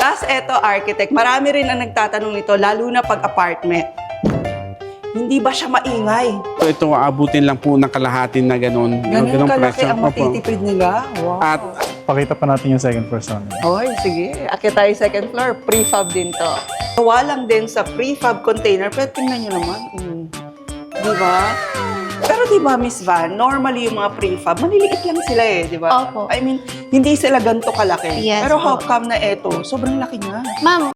Tas eto, architect, marami rin ang nagtatanong nito, lalo na pag apartment. Hindi ba siya maingay? Ito, aabutin lang po ng kalahati na ganun. Ganun kalaki presyo. ang matitipid nila? Wow. At Pakita pa natin yung second floor sa amin. Hoy, sige. Akit tayo second floor. Prefab din to. Gawa lang din sa prefab container. Pero tingnan nyo naman. Di ba? Pero di ba, Miss Van, normally yung mga prefab, maliliit lang sila eh, di ba? Opo. I mean, hindi sila ganito kalaki. Yes, Pero how po. come na eto? Sobrang laki niya. Ma'am,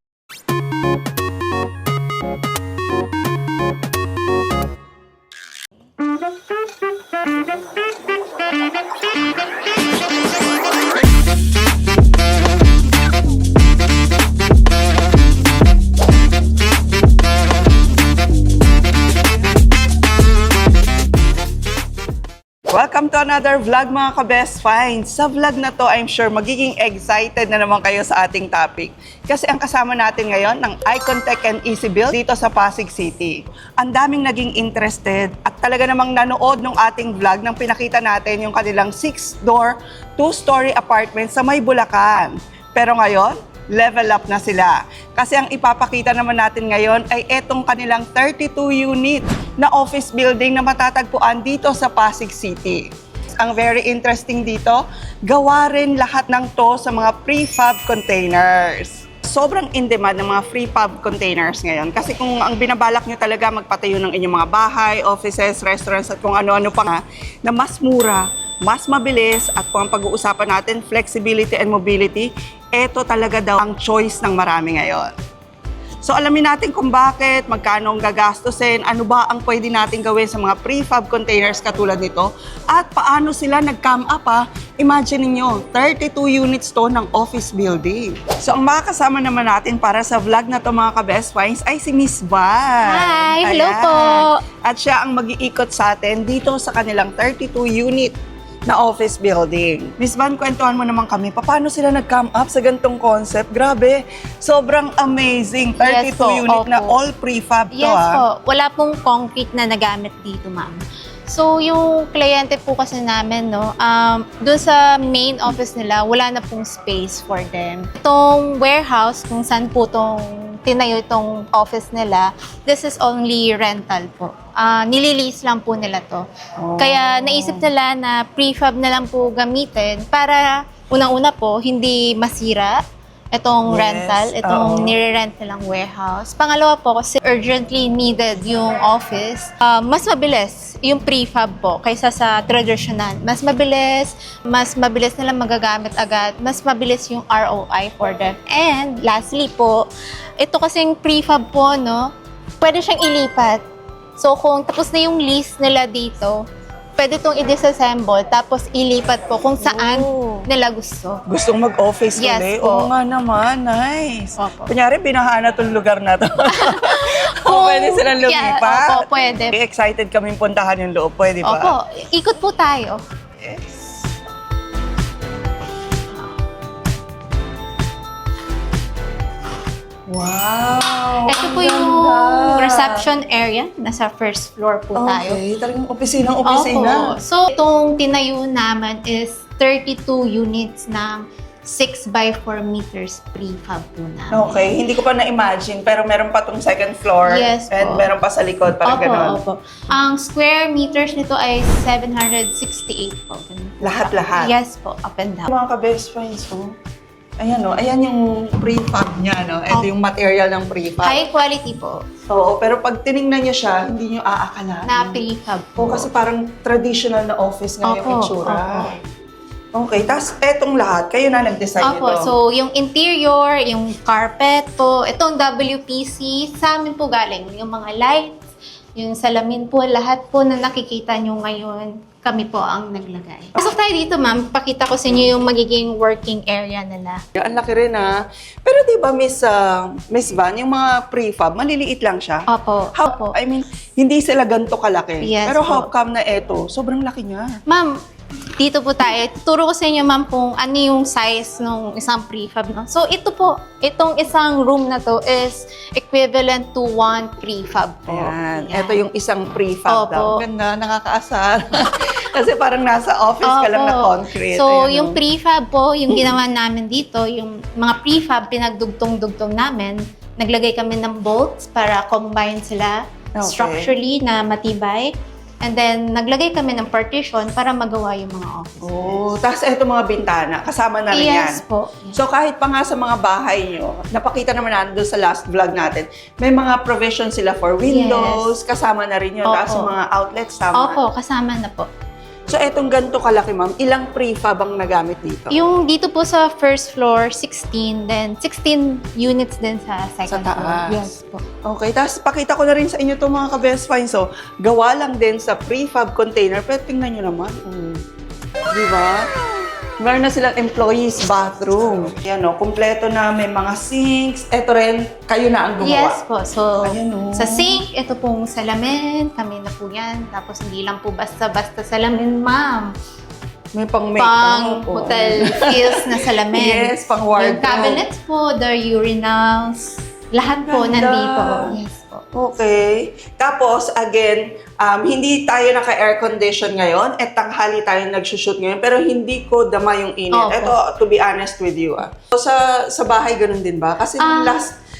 Welcome to another vlog mga ka-best finds. Sa vlog na to, I'm sure magiging excited na naman kayo sa ating topic. Kasi ang kasama natin ngayon ng Icontech and EasyBuild dito sa Pasig City. Ang daming naging interested at talaga namang nanood ng ating vlog nang pinakita natin yung kanilang 6-door, 2-story apartment sa May Bulacan. Pero ngayon, level up na sila. Kasi ang ipapakita naman natin ngayon ay etong kanilang 32 unit na office building na matatagpuan dito sa Pasig City. Ang very interesting dito, gawa rin lahat ng to sa mga prefab containers. Sobrang in-demand ng mga prefab containers ngayon. Kasi kung ang binabalak nyo talaga magpatayo ng inyong mga bahay, offices, restaurants at kung ano-ano pa nga, na mas mura, mas mabilis at kung ang pag-uusapan natin, flexibility and mobility, eto talaga daw ang choice ng marami ngayon. So alamin natin kung bakit, magkano ang gagastusin, ano ba ang pwede natin gawin sa mga prefab containers katulad nito, at paano sila nag-come up ha. Imagine niyo 32 units to ng office building. So ang makakasama naman natin para sa vlog na to mga ka-best finds ay si Miss Van. Hi! Hello Ayan. po! At siya ang mag-iikot sa atin dito sa kanilang 32 unit na office building. Miss Van, kwentuhan mo naman kami, paano sila nag-come up sa gantong concept? Grabe, sobrang amazing. 32 Yes po, unit na opo. all prefab to yes ah. po, wala pong concrete na nagamit dito, ma'am. So, yung kliyente po kasi namin, no, doon sa main office nila, wala na pong space for them. Itong warehouse, kung saan po tinayo itong office nila, this is only rental po. Nililease lang po nila to. Kaya naisip nila na prefab na lang po gamitin para unang-una po, hindi masira itong Yes, rental, itong oo. nire-rent nilang warehouse. Pangalawa po, kasi urgently needed yung office, mas mabilis yung prefab po kaysa sa traditional. Mas mabilis nilang magagamit agad, mas mabilis yung ROI for them. And lastly po, ito kasing prefab po, no, pwede siyang ilipat. So kung tapos na yung lease nila dito, pwede itong i-disassemble tapos ilipat po kung saan nila gusto. Gustong mag-office Yes ulit? po. Oo nga naman, nice. Opo. Kunyari, binahana tong lugar na to. Pwede silang lumipat? Yeah, opo, pwede. Excited kaming puntahan yung loob, pwede ba? Opo, ikot po tayo. Yes. Wow! Ito po ang yung ganda. reception area. Nasa first floor po tayo. Okay, talagang opisina. Opo. So, itong tinayo naman is 32 units ng 6 by 4 meters prefab po namin. Okay, hindi ko pa na-imagine, pero meron pa tong second floor. Yes and po. meron pa sa likod, parang gano'n. Opo. Ang square meters nito ay 768 po. Lahat-lahat? Yes po, up and down. Mga ka-best friends ko, ayan o, ayan yung prefab niya, no? Ito yung material ng prefab. High quality po Oo, pero pag tinignan niyo siya, hindi niyo aakalain. na prefab po. Oo, kasi parang traditional na office nga yung Opo, itsura. opo. Okay, tapos etong lahat, kayo na nag-design Opo, nito. so yung interior, yung carpet po, itong WPC, sa amin po galing. Yung mga lights, yung salamin po, lahat po na nakikita nyo ngayon, kami po ang naglagay. Pasok tayo dito, ma'am. Pakita ko sa inyo yung magiging working area nila. Ang laki rin ah. Pero di ba, Miss Van, yung mga prefab, maliliit lang siya? Opo. Opo. I mean, hindi sila ganito kalaki. Yes Pero po. how come na eto? Sobrang laki niya. Ma'am, dito po tayo. Tuturo ko sa inyo, ma'am, kung ano yung size ng isang prefab. No? So, ito po, itong isang room na to is equivalent to 1 prefab po. Ayan. Yan. Ito yung isang prefab Opo. daw. Ganda, nakakaasar. Kasi parang nasa office ka lang na Opo. concrete. So, Ayan, yung oh. prefab po, yung ginawa namin dito, yung mga prefab, pinagdugtong-dugtong namin. Naglagay kami ng bolts para combine sila Okay. structurally na matibay. And then, naglagay kami ng partition para magawa yung mga office. Oh, tapos eto mga bintana, kasama na rin yan. Yes po. So kahit pa nga sa mga bahay nyo, napakita naman natin doon sa last vlog natin, may mga provision sila for windows, kasama na rin yun. Opo. Tapos mga outlets, tama. Opo, kasama na po. So etong ganito kalaki, ma'am, ilang prefab ang nagamit dito? Yung dito po sa first floor, 16. Then, 16 units din sa second Sa taas. floor. Yes po. Okay, tapos pakita ko na rin sa inyo itong mga ka-best find. So, gawa lang din sa prefab container, pero tingnan nyo naman. Di ba? Meron na silang employees bathroom. Yan o, kumpleto na, may mga sinks. Ito rin, kayo na ang gumawa. Yes po. So, Ayan, oh. sa sink, ito pong salamin. Kami na po yan. Tapos, hindi lang po basta-basta salamin, ma'am. May pang-makeup. Pang oh. hotel feels na salamin. Yes, pang wardrobe. Yung cabinets po, the urinals. Lahat po Ganda. nandito. Yes po. Okay. Tapos, again, hindi tayo naka-air condition ngayon. At tanghali tayo nagsushoot ngayon. Pero hindi ko dama yung init. Opo. Ito, to be honest with you. So, sa bahay, ganun din ba? Kasi yung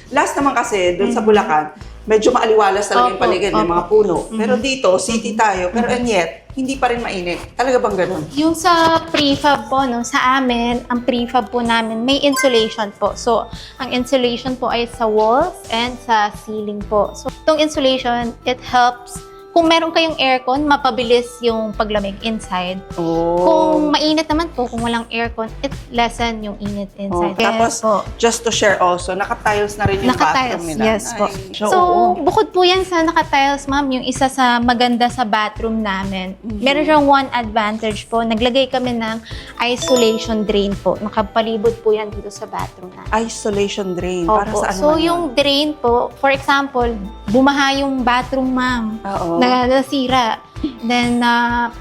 last naman kasi, dun sa Bulacan, medyo maaliwalas talaga yung Opo, paligid. May opo. mga puno. Pero dito, city tayo. Pero and yet, hindi pa rin mainit. Talaga bang ganun? Yung sa prefab po, no, sa amin, ang prefab po namin, may insulation po. So, ang insulation po ay sa walls and sa ceiling po. So, itong insulation, it helps. Kung meron kayong aircon, mapabilis yung paglamig inside. Oh. Kung mainit naman po, kung walang aircon, it lessen yung init inside. Oh, tapos, po. just to share also, naka-tiles na rin yung Naka-tiles, bathroom nila. yes po. Ay, So, oo. bukod po yan sa naka-tiles, ma'am, yung isa sa maganda sa bathroom namin. Meron siyang one advantage po. Naglagay kami ng isolation drain po. Nakapalibot po yan dito sa bathroom namin. Isolation drain. Para Opo. saan So, naman yung drain po, for example, bumaha yung bathroom, ma'am. Oo. Nasira. Then,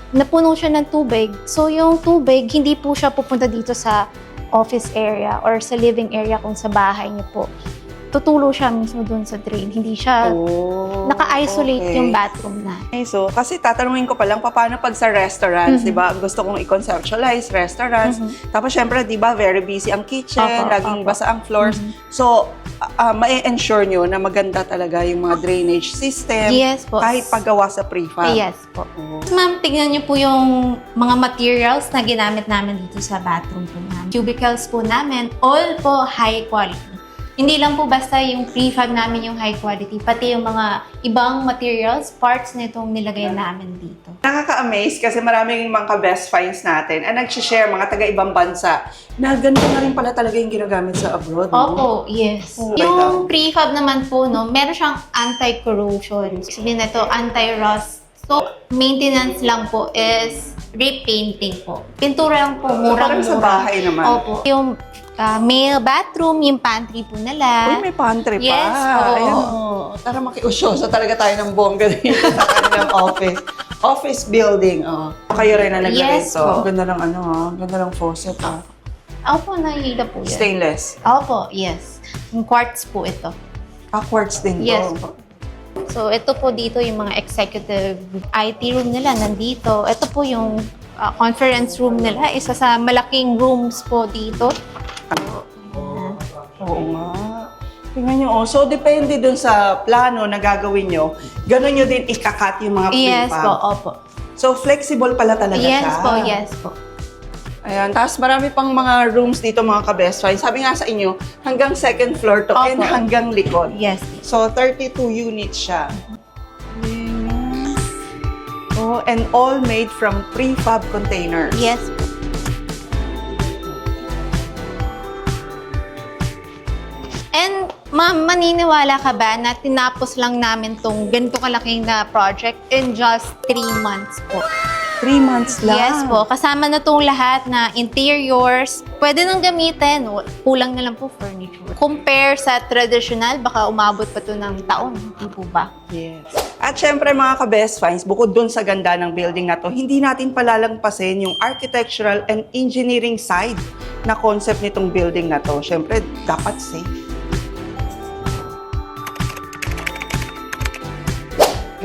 napuno siya ng tubig. So, yung tubig, hindi po siya pupunta dito sa office area or sa living area kung sa bahay niyo po. Tutulo siya mismo doon sa drain. Hindi siya naka-isolate yung bathroom na. Okay, so, kasi tatanungin ko pa lang, paano pag sa restaurants, di ba? Gusto kong i-conceptualize restaurants. Tapos, syempre, di ba, very busy ang kitchen, Opo, laging opo. basa ang floors. So, ma-ensure nyo na maganda talaga yung mga drainage system. Yes po. Kahit paggawa sa prefab. Yes po. Ma'am, tignan niyo po yung mga materials na ginamit namin dito sa bathroom po namin. Cubicles po namin, all po high quality. Hindi lang po basta yung prefab namin yung high quality, pati yung mga ibang materials, parts nitong nilagay namin dito. Nakaka-amaze kasi maraming mga best finds natin ang nag-share mga taga-ibang bansa na ganito na rin pala talaga yung ginagamit sa abroad. No? Opo, yes. Oh, Yung prefab naman po, no, meron siyang anti-corrosion. Sabihin na ito, anti-rust. So, maintenance lang po is repainting po. Pintura lang po, murang-mura. Parang sa bahay naman. Opo. Yung male bathroom, yung pantry po nila. Uy, may pantry pa. Yes, oo. Ayan, oh. Tara makiusyoso talaga tayo ng bongga dito sa kanilang office. Office building, oh. Kayo rin na naglagay Yes, ito. po. Ganda ng ano, ganda ng faucet, ah. Opo, nahihila po yan. Stainless. Opo, yes. Yung quartz po ito. Quartz din to. Yes po. So, ito po dito yung mga executive IT room nila nandito. Ito po yung conference room nila. Isa sa malaking rooms po dito. Oo nga. Tingnan nyo, oh. So, depende dun sa plano na gagawin nyo, ganun nyo din ikakat yung mga prefab. Yes po, opo. So, flexible pala talaga Yes siya. po, yes po. Ayan. Tapos marami pang mga rooms dito mga ka-best friends. Sabi nga sa inyo, hanggang second floor to and Opo. hanggang likod. Yes. So, 32 units siya. Oh, and all made from prefab containers. Yes po. And ma'am, maniniwala ka ba na tinapos lang namin tong ganito kalaking na project in just 3 months po? 3 months lang. Yes po. Kasama na tong lahat na interiors. Pwede nang gamitin. Kulang na lang po furniture. Compare sa traditional, baka umabot pa to ng taon. Hindi po ba? Yes. At syempre mga ka-best finds, bukod dun sa ganda ng building na to, hindi natin palalagpasin yung architectural and engineering side na concept nitong building na to. Syempre, dapat safe.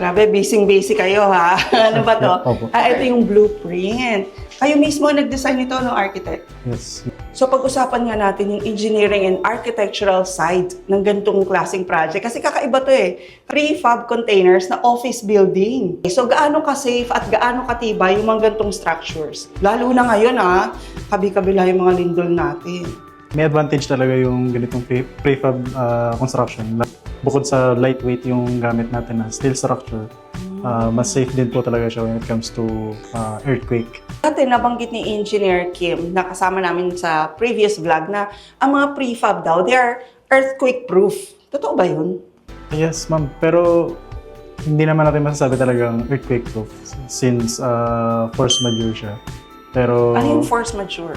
Grabe, busy kayo ha. Ano ba to? Opo. Ito yung blueprint. Kayo mismo nag-design nito, no, architect? Yes. So pag-usapan nga natin yung engineering and architectural side ng ganitong klaseng project. Kasi kakaiba to prefab containers na office building. So gaano ka-safe at gaano katibay yung mga ganitong structures? Lalo na ngayon kabi-kabila yung mga lindol natin. May advantage talaga yung ganitong prefab construction. Bukod sa lightweight yung gamit natin na steel structure, mas safe din po talaga siya when it comes to earthquake. Dati nabanggit ni Engineer Kim na kasama namin sa previous vlog na ang mga prefab daw, they are earthquake proof. Totoo ba yun? Yes, ma'am. Pero hindi naman natin masasabi talagang earthquake proof since force majeure siya. Pero Ano yung force majeure?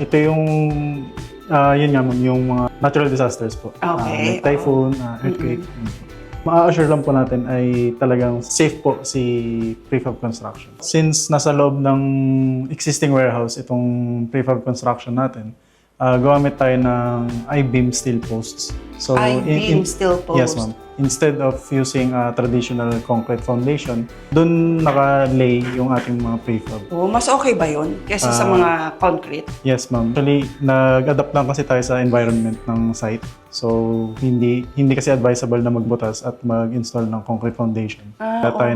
ito yung yun nga ma'am, yung mga natural disasters po. Okay. Like typhoon, earthquake. Ma-assure lang po natin ay talagang safe po si prefab construction. Since nasa loob ng existing warehouse itong prefab construction natin, gumamit tayo ng I-beam steel posts. So I-beam steel post? Yes, ma'am. Instead of using a traditional concrete foundation, dun naka-lay yung ating mga prefab. Oh, mas okay ba yun kaysa sa mga concrete? Yes, ma'am. Actually, nag-adapt lang kasi tayo sa environment ng site. So, hindi kasi advisable na magbutas at mag-install ng concrete foundation. Kaya tayo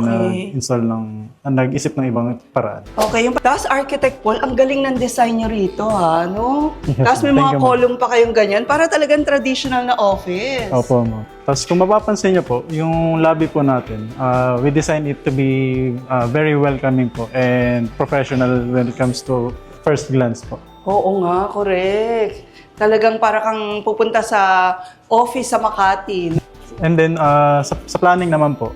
nag-isip ng ibang paraan. Okay, yung Das Architect Paul, ang galing ng design nyo rito no? Yes, Tapos may thank mga you, ma'am. column pa kayong ganyan para talagang traditional na office. Opo, ma'am. Tapos kung mapapansin niyo po, yung lobby po natin, we designed it to be very welcoming po and professional when it comes to first glance po. Oo nga, correct. Talagang para kang pupunta sa office sa Makati. And then, sa planning naman po,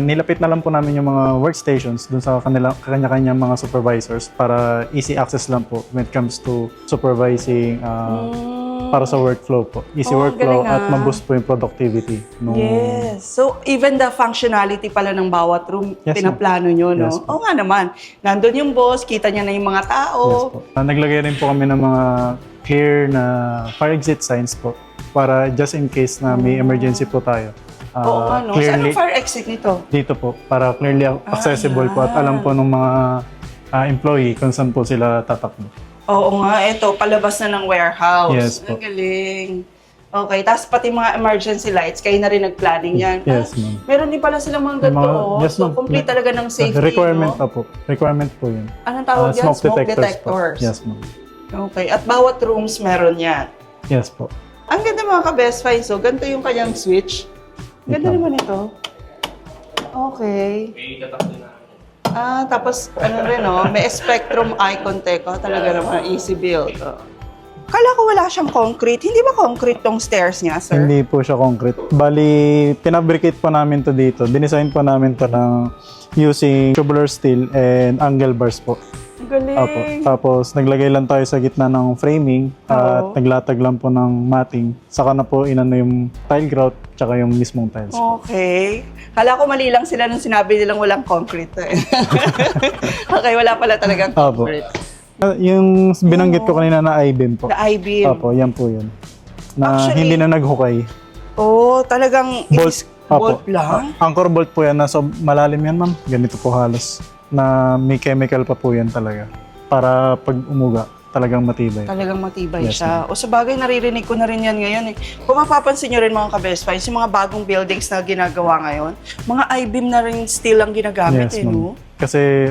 nilapit na lang po namin yung mga workstations dun sa kanya-kanya mga supervisors para easy access lang po when it comes to supervising para sa workflow po. Easy workflow galing, at ma-boost po yung productivity. Yes. So, even the functionality pala ng bawat room, Yes, pinaplano nyo, no? Yes, Oo nga naman. Nandun yung boss, kita niya na yung mga tao. Yes po. Naglagay rin po kami ng mga clear na fire exit signs po para just in case na may emergency po tayo. Oo nga, no? Saan ang fire exit nito? Dito po, para clearly accessible po at alam po ng mga employee kung saan po sila tatakbo. Oo nga, eto, palabas na ng warehouse. Yes po. Ang galing. Okay, tapos pati mga emergency lights, kayo na rin nag-planning yan. Yes, ma'am. Meron din pala silang mga ganito, Yes, so ma'am. complete talaga ng safety, Requirement no? po. Requirement po yun. Anong tawag yan? Smoke detectors. Po. Yes, ma'am. Okay, at bawat rooms meron yan. Yes po. Ang ganda mga ka-best find. So, ganito yung kanyang switch. Ganda naman ito. Okay. Tapos ano rin, may Spectrum Icon Tech. Talaga naman, easy build. Kala ko wala siyang concrete. Hindi ba concrete tong stairs niya, sir? Hindi po siya concrete. Bali, pinabricate po namin to dito. Dinesign po namin to ng using tubular steel and angle bars po. Ang galing. Opo. Tapos, naglagay lang tayo sa gitna ng framing at naglatag lang po ng matting. Saka na po inano yung tile grout tsaka yung mismong tiles. Okay. Kala ko mali lang sila nung sinabi nilang walang concrete. Okay, wala pala talagang Opo. concrete. Yung binanggit ko kanina na I-beam po. The I-beam. Opo, yan po yun. Na Actually, hindi na naghukay. Oh, talagang Bolt. bolt Opo. lang? Anchor bolt po yan. Nasa malalim yan, ma'am. Ganito po halos. Na may chemical pa po yan talaga. Para pag umuga, talagang matibay. Talagang matibay Yes, siya. O sa bagay, naririnig ko na rin yan ngayon. Kung mapapansin nyo rin mga ka-best finds, yung mga bagong buildings na ginagawa ngayon, mga I-beam na rin steel ang ginagamit no? Ma'am. Kasi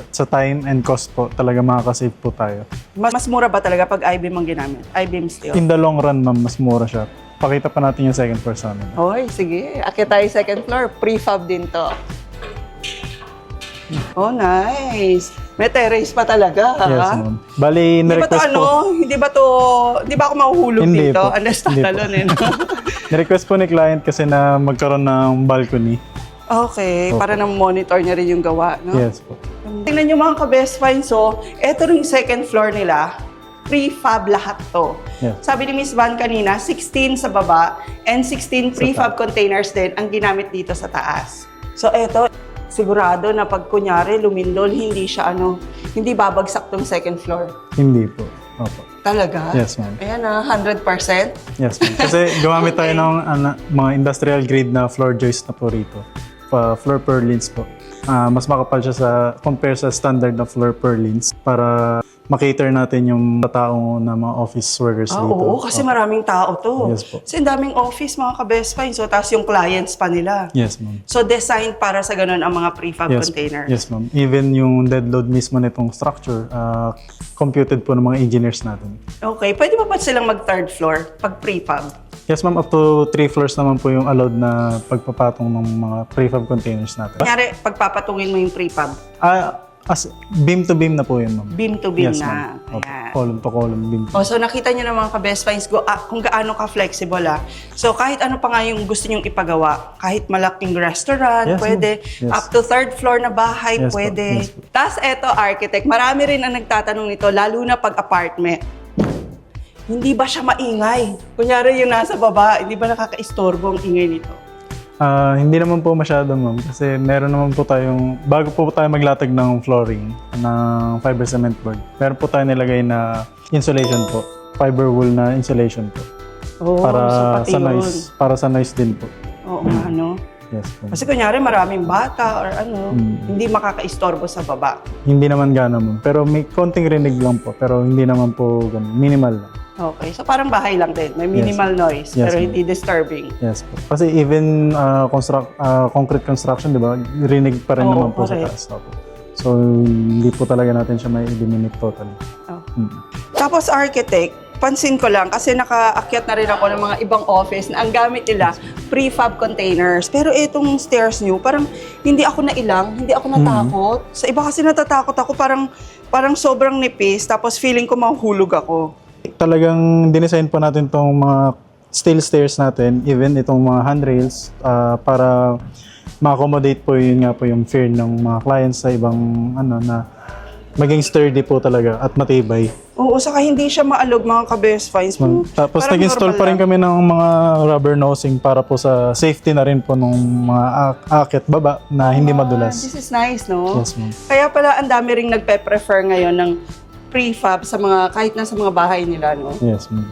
sa time and cost po, talaga makakasave po tayo. Mas mura ba talaga pag I-beam ang ginamit? I-beam steel? In the long run, ma'am, mas mura siya. Pakita pa natin yung second floor sa amin. Hoy, sige. Akit tayo second floor. Prefab din to. Oh, nice. May terrace pa talaga, ha? Yes, ma'am. Bali, Hindi ba to na-request po. Hindi ba ako mahuhulog Hindi dito? po. Unless Hindi po. tatalon eh. Ni-request po ni client kasi na magkaroon ng balcony. Okay, Opo. para nang monitor niya rin yung gawa, no? Yes po. Tingnan nyo mga ka-best find. So, eto rin yung second floor nila. Prefab lahat to. Yes. Sabi ni Miss Van kanina, 16 sa baba and 16 prefab containers din ang ginamit dito sa taas. So, eto, sigurado na pag kunyari lumindol, hindi hindi babagsak tong second floor. Hindi po. Opo. Talaga? Yes, ma'am. Ayan 100%. Yes, ma'am. Kasi gumamit tayo ng mga industrial grade na floor joist na po rito. floor purlins po. Mas makapal siya sa compare sa standard na floor purlins para makater natin yung tao na mga office workers dito. Oo, kasi maraming tao to. Yes po. Kasi ang daming office, mga ka-best find. So, tapos yung clients pa nila. Yes, ma'am. So, designed para sa ganun ang mga prefab container. Yes, ma'am. Even yung dead load mismo nitong structure, computed po ng mga engineers natin. Okay, pwede ba silang mag-third floor pag prefab? Yes, ma'am. Up to 3 floors naman po yung allowed na pagpapatong ng mga prefab containers natin. Kunyari, pagpapatungin mo yung prefab, As beam to beam na po yun, ma'am. beam to beam Yes, na. ma'am. Opo. Ayan. Column to column, beam to Oh, so nakita niyo na mga ka-best finds kung gaano ka-flexible So kahit ano pa nga yung gusto niyong ipagawa, kahit malaking restaurant, Yes, pwede. ma'am. Yes. Up to third floor na bahay, Yes, po. pwede. Yes, po. Tapos eto, architect, marami rin ang nagtatanong nito, lalo na pag apartment. Hindi ba siya maingay? Kunyari yung nasa baba, hindi ba nakaka-istorbo ang ingay nito? Hindi naman po masyado, ma'am. Kasi meron naman po tayong, bago po tayo maglatag ng flooring ng fiber cement board, meron po tayo nilagay na insulation po. Fiber wool na insulation po. Oh, Para so pati sa yun. noise. Para sa noise din po. Oo nga, no? Yes po. Kasi kunyari maraming bata or ano, hindi makaka-istorbo sa baba. Hindi naman gana, ma'am. Pero may konting rinig lang po. Pero hindi naman po ganun. Minimal lang. Okay, so parang bahay lang din. May minimal noise, Yes, pero ma'am. hindi disturbing. Yes po. Kasi even concrete construction, di ba? Rinig pa rin Oo, naman po sa correct. taas. Opo. So, hindi po talaga natin siya may eliminate totally. Oh. Mm. Tapos architect, pansin ko lang kasi nakaakyat na rin ako ng mga ibang office na ang gamit nila prefab containers. Pero itong stairs nyo, parang hindi ako nailang, hindi ako natakot. Sa iba kasi natatakot ako, parang sobrang nipis, tapos feeling ko mahuhulog ako. Talagang dinesign po natin tong mga steel stairs natin, even itong mga handrails, para ma-accommodate po yun nga po yung fear ng mga clients sa ibang na maging sturdy po talaga at matibay. Oo, saka hindi siya maalog mga ka-best finds. Tapos Parang nag-install normal pa rin lang. kami ng mga rubber nosing para po sa safety na rin po ng mga akit baba na hindi madulas. This is nice, no? Yes, ma'am. Kaya pala ang dami ring nagpe-prefer ngayon ng prefab sa mga, kahit na sa mga bahay nila, no? Yes, ma'am.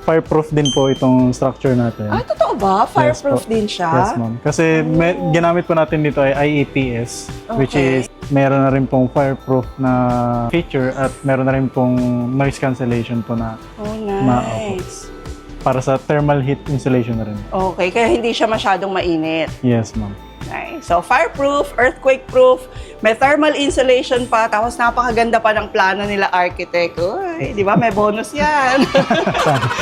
Fireproof din po itong structure natin. Ah, totoo ba? Fireproof Yes po. din siya? Yes, ma'am. Kasi ginamit po natin dito ay IEPS, which Okay. is meron na rin pong fireproof na feature at meron na rin pong noise cancellation po na Oh, nice. para sa thermal heat insulation na rin. Okay, kaya hindi siya masyadong mainit. Yes, ma'am. Nice. So, fireproof, earthquake-proof, may thermal insulation pa, tapos napakaganda pa ng plano nila architect. Uy, di ba? May bonus yan.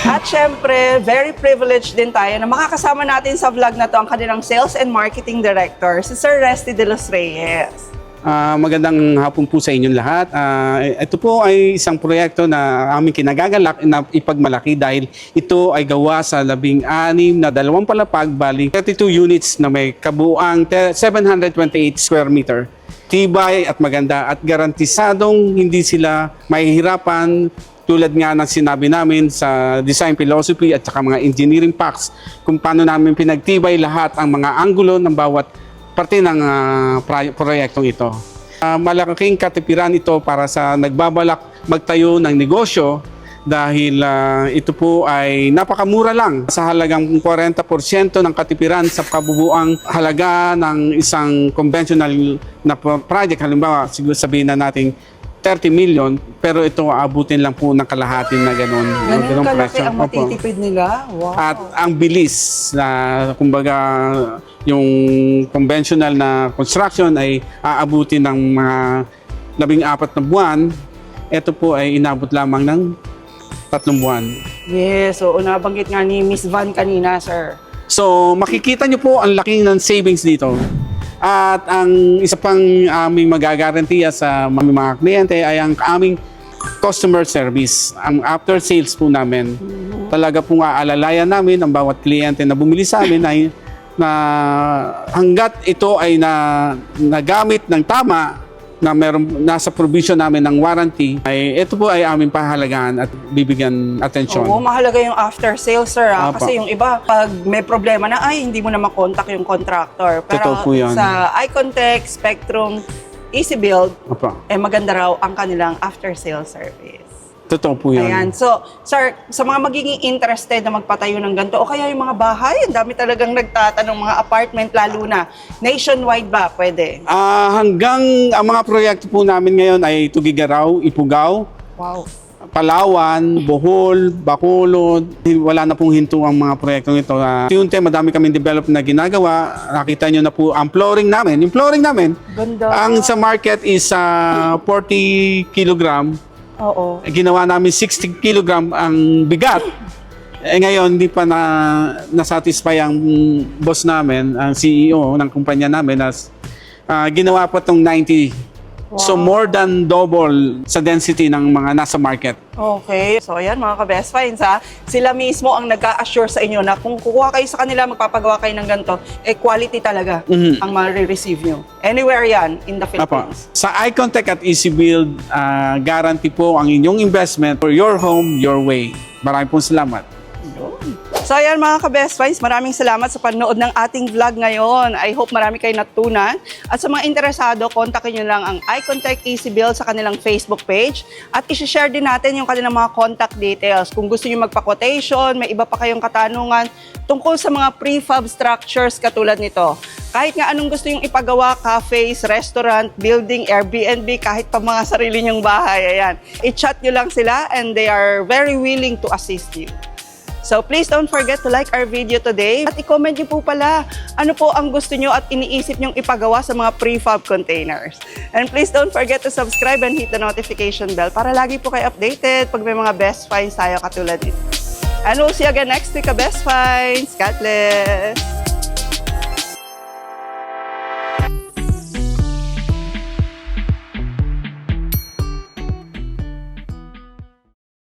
At syempre, very privileged din tayo na makakasama natin sa vlog na to ang kanilang Sales and Marketing Director, si Sir Resty de los Reyes. Magandang hapon po sa inyong lahat. Ito po ay isang proyekto na aming kinagagalak na ipagmalaki dahil ito ay gawa sa 16 na 2 palapag, bali 32 units na may kabuuang 728 square meter. Tibay at maganda at garantisadong hindi sila mahihirapan tulad nga ng sinabi namin sa design philosophy at saka mga engineering packs kung paano namin pinagtibay lahat ang mga anggulo ng bawat parte ng proyektong ito. Malaking katipiran ito para sa nagbabalak magtayo ng negosyo dahil ito po ay napakamura lang sa halagang 40% ng katipiran sa kabubuang halaga ng isang conventional na project. Halimbawa, siguro sabihin na natin 30 million, pero ito aabutin lang po ng kalahati na gano'n. Ganun kalaki presyo. ang Opo. matitipid nila. Wow. At ang bilis na kumbaga yung conventional na construction ay aabutin ng mga 14 na buwan. Ito po ay inabot lamang ng 3 buwan. Yes, oo, nabanggit nga ni Miss Van kanina, sir. So makikita nyo po ang laki ng savings dito. At ang isa pang aming magagarantiya sa mga kliyente ay ang aming customer service. Ang after sales po namin. Talaga pong aalalayan namin ang bawat kliyente na bumili sa amin ay na hanggat ito ay nagamit ng tama na nasa provision namin ng warranty, ay ito po ay aming pahalagahan at bibigyan atensyon. Oo, mahalaga yung after sales, sir. Apa. Kasi yung iba, pag may problema na, ay, hindi mo na makontak yung contractor. Pero Totoo po yan. sa Icontech, Spectrum, EasyBuild, Opo. maganda raw ang kanilang after sales service. Totoo po yun. Ayan. So, sir, sa mga magiging interested na magpatayo ng ganito, o kaya yung mga bahay, ang dami talagang nagtatanong, mga apartment, lalo na nationwide ba, pwede? Hanggang ang mga proyekto po namin ngayon ay Tugigaraw, Ifugao, Wow. Palawan, Bohol, Bacolod. Wala na pong hinto ang mga proyektong ito. Unti-unti, madami kaming develop na ginagawa. Nakita nyo na po ang flooring namin. Yung flooring namin, Ganda. ang sa market is 40 kilogram. Oo. Ginawa namin 60 kilogram ang bigat. Ngayon, hindi pa na-satisfy ang boss namin, ang CEO ng kumpanya namin, ginawa pa itong 90. So more than double sa density ng mga nasa market. Okay. So, ayan mga ka-best finds ha. Sila mismo ang nag-a-assure sa inyo na kung kukuha kayo sa kanila, magpapagawa kayo ng ganito, quality talaga ang ma-receive nyo. Anywhere yan in the Apo. Philippines. Sa Icontech at Easy Build, guarantee po ang inyong investment for your home, your way. Maraming pong salamat. So ayan mga ka-best finds, maraming salamat sa panonood ng ating vlog ngayon. I hope marami kayo natutunan. At sa mga interesado, kontakin nyo lang ang Icontech Easy Build sa kanilang Facebook page. At isi-share din natin yung kanilang mga contact details. Kung gusto nyo magpa-quotation, may iba pa kayong katanungan tungkol sa mga prefab structures katulad nito. Kahit nga anong gusto yung ipagawa, cafes, restaurant, building, Airbnb, kahit pa mga sarili nyong bahay, ayan. I-chat nyo lang sila and they are very willing to assist you. So please don't forget to like our video today at i-comment nyo po pala ano po ang gusto nyo at iniisip nyong ipagawa sa mga prefab containers. And please don't forget to subscribe and hit the notification bell para lagi po kayo updated pag may mga best finds tayo katulad nito. And we'll see you again next week, Best Finds. God bless!